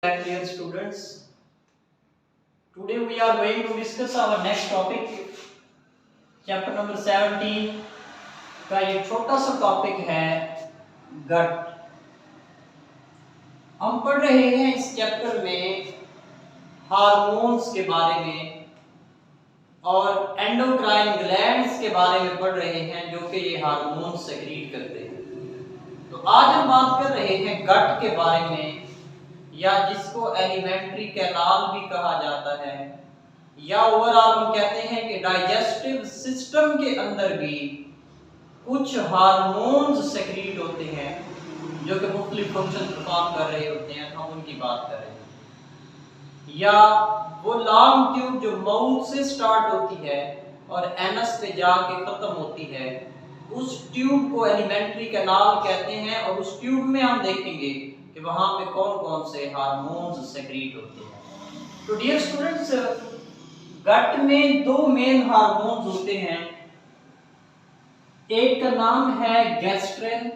Dear students, today we are going to discuss our next topic, chapter number 17 का ये छोटा सा topic है गट। हम पढ़ रहे हैं इस चैप्टर में हार्मोन्स के बारे में और एंडोक्राइन ग्लैंड्स के बारे में पढ़ रहे हैं जो कि ये हार्मोन सेक्रीट करते हैं। तो आज हम बात कर रहे हैं गट के बारे में, या जिसको एलिमेंट्री कैनाल भी कहा जाता है, या ओवरऑल हम कहते हैं कि डाइजेस्टिव सिस्टम के अंदर भी कुछ हार्मोन्स सेक्रीट होते हैं जो कि मुख्तलिफ फंक्शन परफॉर्म कर रहे होते हैं। हम उनकी बात कर रहे हैं। या वो लॉन्ग ट्यूब जो माउथ से स्टार्ट होती है और एनस पे जाके खत्म होती है, उस ट्यूब को एलिमेंट्री कैनाल कहते हैं। और उस ट्यूब में हम देखेंगे कि वहां पे कौन कौन से हार्मोन्स सेक्रीट होते हैं। तो डियर स्टूडेंट्स, गट में दो मेन हार्मोन्स होते हैं। एक का नाम है गैस्ट्रिन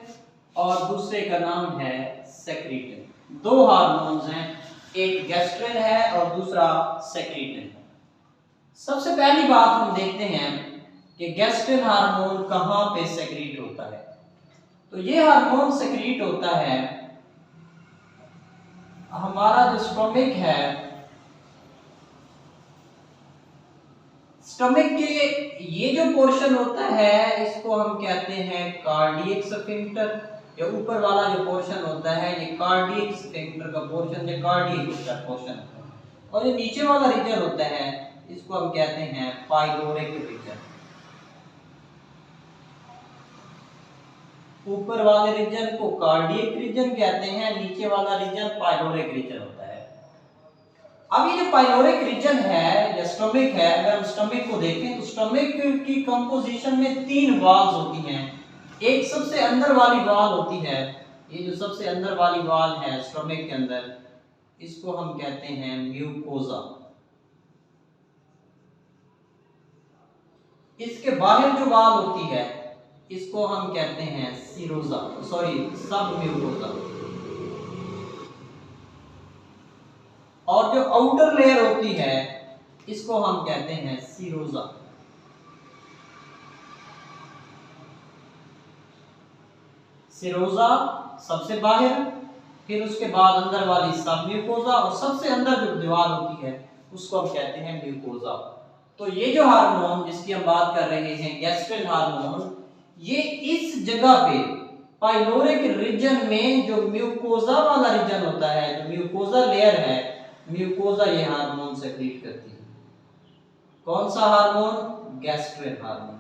और दूसरे का नाम है सेक्रीटिन। दो हार्मोन्स हैं, एक गैस्ट्रिन है और दूसरा सेक्रीटिन है। सबसे पहली बात हम देखते हैं कि गैस्ट्रिन हार्मोन कहां पे सेक्रीट होता है। तो ये हार्मोन सेक्रीट होता है, हमारा जो स्टमक है, स्टमक के ये जो पोर्शन होता है इसको हम कहते हैं कार्डियक स्फिंक्टर। या ऊपर वाला जो पोर्शन होता है ये कार्डियक स्फिंक्टर का पोर्शन, ये कार्डियक का पोर्शन होता है। और ये नीचे वाला रीजन होता है इसको हम कहते हैं पाइलोरिक रीजन। ऊपर वाले रीजन को कार्डियक रीजन कहते हैं, नीचे वाला रीजन पाइलोरिक रीजन होता है। अब ये जो पाइलोरिक रीजन है या स्टमक है, अगर हम स्टमक को देखें तो स्टमक की कंपोजिशन में तीन वाल्स होती हैं। एक सबसे अंदर वाली वाल होती है, ये जो सबसे अंदर वाली वाल है स्टमक के अंदर, इसको हम कहते हैं म्यूकोजा। इसके बाहर जो वाल होती है इसको हम कहते हैं सीरोजा, सब म्यूकोजा। और जो आउटर लेयर होती है इसको हम कहते हैं सीरोजा। सीरोजा सबसे बाहर, फिर उसके बाद अंदर वाली सब म्यूकोजा, और सबसे अंदर जो दीवार होती है उसको हम कहते हैं म्यूकोजा। तो ये जो हार्मोन जिसकी हम बात कर रहे हैं गैस्ट्रिन हार्मोन, ये इस जगह पे पाइलोरिक रीजन में जो म्यूकोजा वाला रीजन होता है, जो म्यूकोजा लेयर है, म्यूकोजा ये हार्मोन सेक्रीट करती है। कौन सा हार्मोन? Gastrin hormone.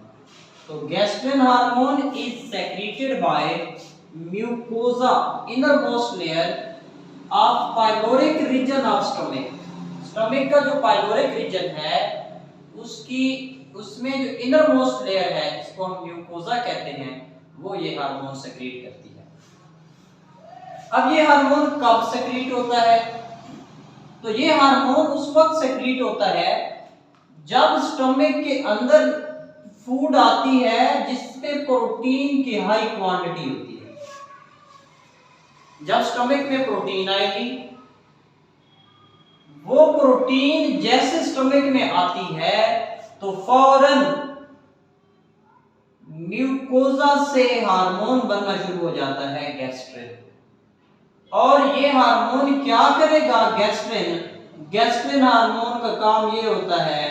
तो gastrin hormone is secreted by mucosa innermost layer of pyloric region of stomach. Stomach का जो पाइलोरिक रीजन है उसमें जो इनरमोस्ट लेयर है जिसको हम म्यूकोजा कहते हैं, वो ये हार्मोन सेक्रीट करती है। अब ये हार्मोन कब सेक्रीट होता है? तो ये हार्मोन उस वक्त सेक्रीट होता है जब स्टमक के अंदर फूड आती है जिसपे प्रोटीन की हाई क्वांटिटी होती है। जब स्टमक में प्रोटीन आएगी, वो प्रोटीन जैसे स्टमक में आती है तो फौरन म्यूकोजा से हार्मोन बनना शुरू हो जाता है गैस्ट्रिन। और ये हार्मोन क्या करेगा? गैस्ट्रिन हार्मोन का काम ये होता है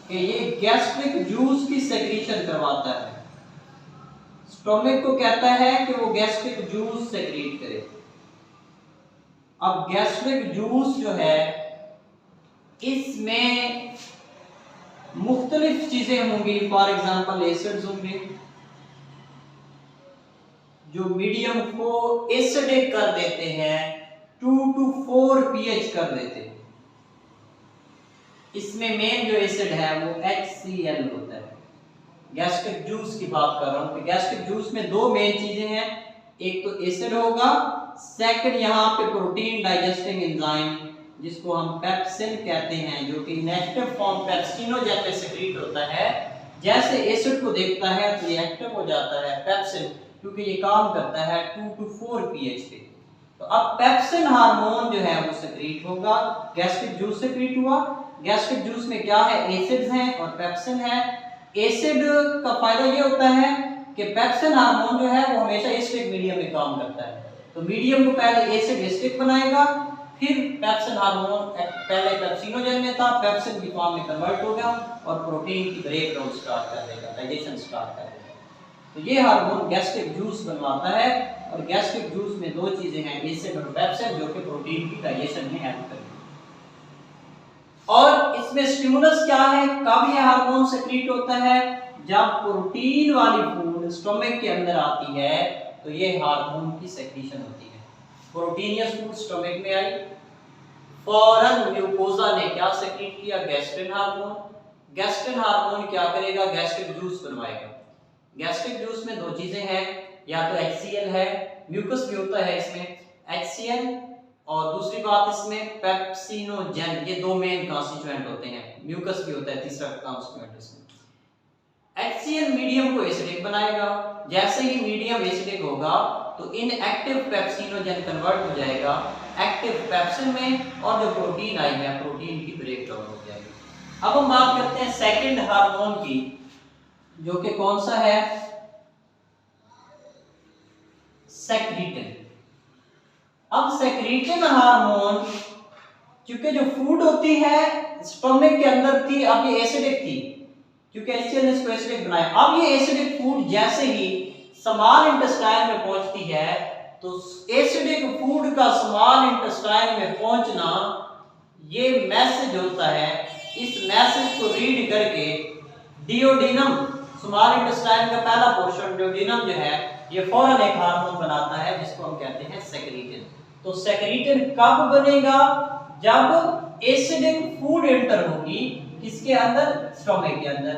कि ये गैस्ट्रिक जूस की सेक्रीशन करवाता है। स्टमक को कहता है कि वो गैस्ट्रिक जूस सेक्रीट करे। अब गैस्ट्रिक जूस जो है इसमें मुख्तलिफ चीजें होंगी। फॉर एग्जांपल एसिड्स होंगे जो मीडियम को एसिडिक कर देते हैं, 2 to 4 pH कर देते हैं। इसमें मेन जो एसिड है वो HCl होता है। गैस्ट्रिक जूस की बात कर रहा हूं कि गैस्ट्रिक जूस में दो मेन चीजें हैं, एक तो एसिड होगा, सेकंड यहाँ पे प्रोटीन डाइजेस्टिंग एंजाइम जिसको हम पेप्सिन कहते हैं, जो कि इनएक्टिव फॉर्म पेप्सिनोजेन में सेक्रीट होता है। जैसे एसिड को देखता है तो ये एक्टिव हो जाता है पेप्सिन, क्योंकि ये काम करता है 2 to 4 pH पे। तो अब पेप्सिन हार्मोन जो है वो सेक्रीट होगा, गैस्ट्रिक जूस सेक्रीट हुआ। गैस्ट्रिक जूस में क्या है, एसिड्स हैं और पेप्सिन है। एसिड का फायदा ये होता है कि पेप्सिन हार्मोन जो है वो हमेशा एसिडिक मीडियम में काम करता है, तो मीडियम को पहले एसिड एसिडिक बनाएगा, फिर पेप्सिन हार्मोन पहले पेप्सिनोजन में था, पेप्सिन की फॉर्म में कन्वर्ट हो गया और प्रोटीन की ब्रेकडाउन स्टार्ट कर देगा, डाइजेशन स्टार्ट कर देगा। तो ये हार्मोन गैस्ट्रिक जूस बनवाता है और गैस्ट्रिक जूस में दो चीजें हैं, एसिड और पेप्सिन, जो कि प्रोटीन की डाइजेशन में हेल्प करेगी। और इसमें स्टिमुलस क्या है, कब ये हार्मोन सेक्रीट होता है, जब प्रोटीन वाली फूड स्टमक के अंदर आती है तो ये हार्मोन की सेक्रीशन होती है। प्रोटीनियस फूड स्टमक में आई, फौरन म्यूकोजा ने क्या सेक्रीट किया, गैस्ट्रिन हार्मोन। गैस्ट्रिन हार्मोन क्या करेगा, गैस्ट्रिक जूस बनवाएगा। गैस्ट्रिक जूस में दो चीजें हैं, या तो HCl है, म्यूकस भी होता है इसमें, HCl, और दूसरी बात इसमें पेप्सिनोजन, ये दो मेन कॉन्स्टिट्यूएंट होते हैं, म्यूकस भी होता है तीसरा कॉन्स्टिट्यूएंट इसमें। HCl मीडियम को एसिडिक बनाएगा, जैसे ही मीडियम एसिडिक होगा तो इनएक्टिव पेप्सिनोजन कन्वर्ट हो जाएगा एक्टिव पेप्सिन में, और जो प्रोटीन आई है प्रोटीन की ब्रेकडाउन हो जाएगी। अब हम बात करते हैं सेकंड हार्मोन की, जो कि कौन सा है, सेक्रीटिन। अब सेक्रीटिन हार्मोन, क्योंकि जो फूड होती है स्टमक के अंदर थी, अब ये एसिडिक थी, क्योंकि HCl ने इसको एसिडिक बनाया। अब ये एसिडिक फूड जैसे ही स्मॉल इंटेस्टाइन में पहुंचती है, तो एसिडिक फूड का स्मॉल इंटेस्टाइन में पहुंचना ये मैसेज होता है, इस मैसेज को रीड करके डियोडिनम, स्मॉल इंटेस्टाइन का पहला पोर्शन डियोडिनम जो है, ये फौरन एक हार्मोन बनाता है जिसको हम कहते हैं सेक्रीटिन। तो सेक्रीटिन कब बनेगा, जब एसिडिक फूड एंटर होगी किसके अंदर, स्टमक के अंदर।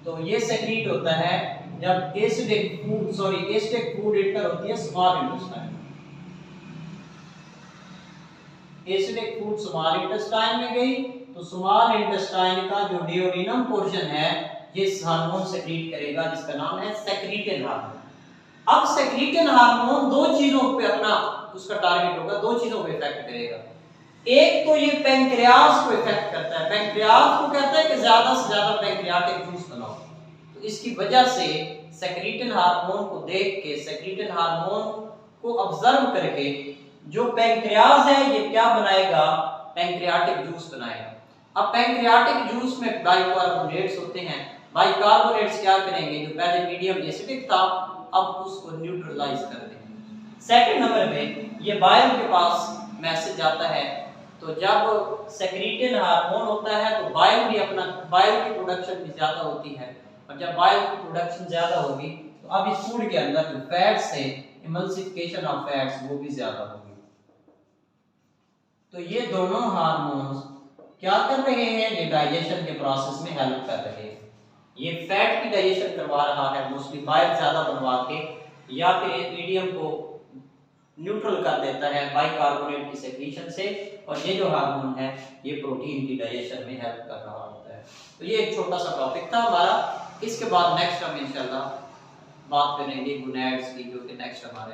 तो ये सेक्रीट होता है जब एसिडिक फूड एंटर होती है small intestine. Acidic food small intestine में गई तो स्मॉल इंटेस्टाइन का जो डियोडिनम पोर्शन है ये हार्मोन सेक्रीट करेगा, जिसका नाम है सेक्रीटिन हार्मोन। अब सेक्रीटिन हार्मोन दो चीजों पे अपना उसका टारगेट होगा, दो चीजों पे इफेक्ट करेगा। एक तो ये पैंक्रियास को इफेक्ट करता है, पैंक्रियास को कहता है कि ज्यादा से ज्यादा पैंक्रियाटिक जूस बनाओ, तो इसकी वजह से सेक्रीटिन हार्मोन को देख के, सेक्रीटिन हार्मोन को ऑब्जर्व करके जो पैंक्रियास है ये क्या बनाएगा, पैंक्रियाटिक जूस बनाएगा। अब पैंक्रियाटिक जूस में बाइकार्बोनेट्स होते हैं, बाइकार्बोनेट्स क्या करेंगे, जो पहले मीडियम एसिडिक था अब उसको न्यूट्रलाइज कर देंगे। सेकंड नंबर पे ये बाइल के पास मैसेज आता है, तो जब सेक्रीटिन हार्मोन होता है तो बाइल की प्रोडक्शन भी ज्यादा होती है, और जब बाइल की प्रोडक्शन ज्यादा होगी तो अब इस फूड के अंदर जो फैट्स है, इमल्सिफिकेशन ऑफ फैट्स वो भी ज्यादा होगी। तो ये दोनों हार्मोन्स क्या कर रहे हैं, ये डाइजेशन के प्रोसेस में हेल्प कर रहे हैं। ये फैट की डाइजेशन करवा रहा है, मोस्टली बाइल ज्यादा बनवा के, या फिर मीडियम को न्यूट्रल कर देता है बाइकार्बोनेट की सेक्रीशन से, और ये जो हार्मोन है ये प्रोटीन की डाइजेशन में हेल्प कर रहा होता है। तो ये एक छोटा सा टॉपिक था हमारा। इसके बाद नेक्स्ट हम इंशाल्लाह बात करेंगे गोनैड्स की, जो कि नेक्स्ट हमारे